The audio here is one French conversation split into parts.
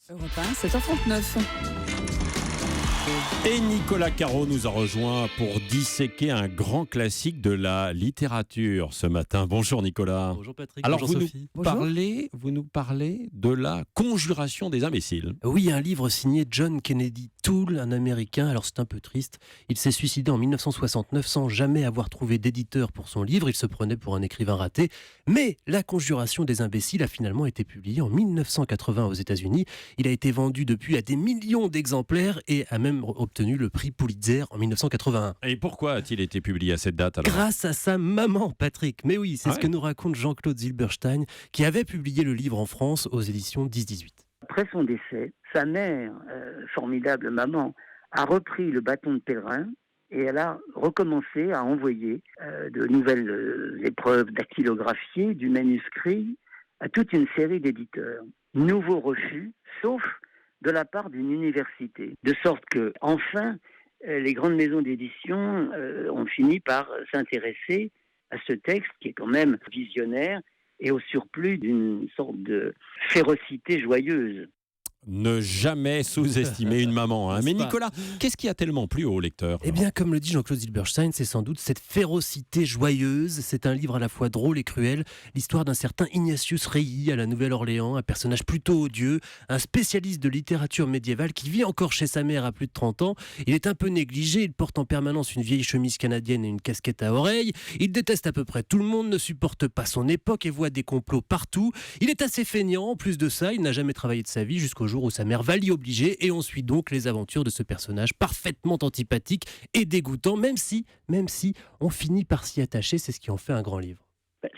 Europe 1, 7h39. Et Nicolas Caro nous a rejoint pour disséquer un grand classique de la littérature ce matin. Bonjour Nicolas. Bonjour Patrick, Alors bonjour vous Sophie. vous nous parlez de la conjuration des imbéciles. Oui, un livre signé John Kennedy Toole, un Américain. Alors c'est un peu triste. Il s'est suicidé en 1969 sans jamais avoir trouvé d'éditeur pour son livre. Il se prenait pour un écrivain raté. Mais La conjuration des imbéciles a finalement été publié en 1980 aux États-Unis. Il a été vendu depuis à des millions d'exemplaires et a même obtenu le prix Pulitzer en 1981. Et pourquoi a-t-il été publié à cette date alors? Grâce à sa maman, Patrick. Mais oui, c'est Ah ce ouais. que nous raconte Jean-Claude Zilberstein, qui avait publié le livre en France aux éditions 10-18. Après son décès, sa mère, formidable maman, a repris le bâton de pèlerin et elle a recommencé à envoyer de nouvelles épreuves dactylographiées du manuscrit à toute une série d'éditeurs. Nouveau refus, sauf de la part d'une université. De sorte que, enfin, les grandes maisons d'édition ont fini par s'intéresser à ce texte qui est quand même visionnaire et au surplus d'une sorte de férocité joyeuse. Ne jamais sous-estimer une maman. Hein. N'est-ce Mais pas Nicolas, qu'est-ce qui a tellement plu au lecteur? Eh bien, comme le dit Jean-Claude Zilberstein, c'est sans doute cette férocité joyeuse. C'est un livre à la fois drôle et cruel. L'histoire d'un certain Ignatius Reilly à la Nouvelle-Orléans, un personnage plutôt odieux, un spécialiste de littérature médiévale qui vit encore chez sa mère à plus de 30 ans. Il est un peu négligé, il porte en permanence une vieille chemise canadienne et une casquette à oreilles. Il déteste à peu près tout le monde, ne supporte pas son époque et voit des complots partout. Il est assez feignant, en plus de ça, il n'a jamais travaillé de sa vie jusqu'au jour où sa mère va l'y obliger et on suit donc les aventures de ce personnage parfaitement antipathique et dégoûtant, même si on finit par s'y attacher, c'est ce qui en fait un grand livre.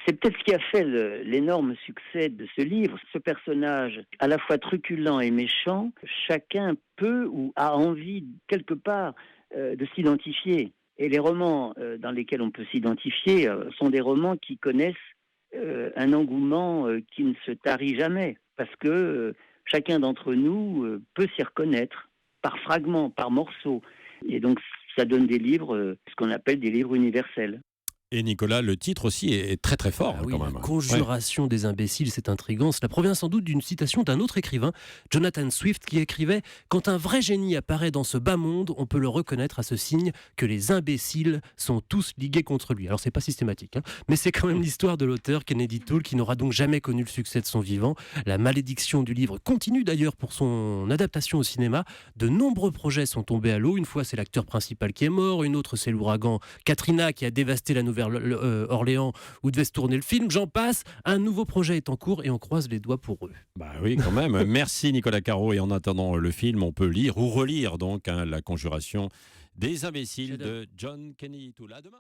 C'est peut-être ce qui a fait l'énorme succès de ce livre. Ce personnage, à la fois truculent et méchant, chacun peut ou a envie, quelque part, de s'identifier. Et les romans dans lesquels on peut s'identifier sont des romans qui connaissent un engouement qui ne se tarit jamais. Parce que chacun d'entre nous peut s'y reconnaître, par fragments, par morceaux. Et donc, ça donne des livres, ce qu'on appelle des livres universels. Et Nicolas, le titre aussi est très très fort Ah oui, quand la même. conjuration des imbéciles, c'est intriguant. Cela provient sans doute d'une citation d'un autre écrivain, Jonathan Swift, qui écrivait « Quand un vrai génie apparaît dans ce bas monde, on peut le reconnaître à ce signe que les imbéciles sont tous ligués contre lui. » Alors c'est pas systématique, hein, mais c'est quand même l'histoire de l'auteur Kennedy Toole qui n'aura donc jamais connu le succès de son vivant. La malédiction du livre continue d'ailleurs pour son adaptation au cinéma. De nombreux projets sont tombés à l'eau. Une fois, c'est l'acteur principal qui est mort. Une autre, c'est l'ouragan Katrina qui a dévasté la Nouvelle-Orléans où devait se tourner le film. J'en passe. Un nouveau projet est en cours et on croise les doigts pour eux. Bah oui, quand même. Merci Nicolas Caro. Et en attendant le film, on peut lire ou relire donc La conjuration des imbéciles de John Kennedy Toole. À demain.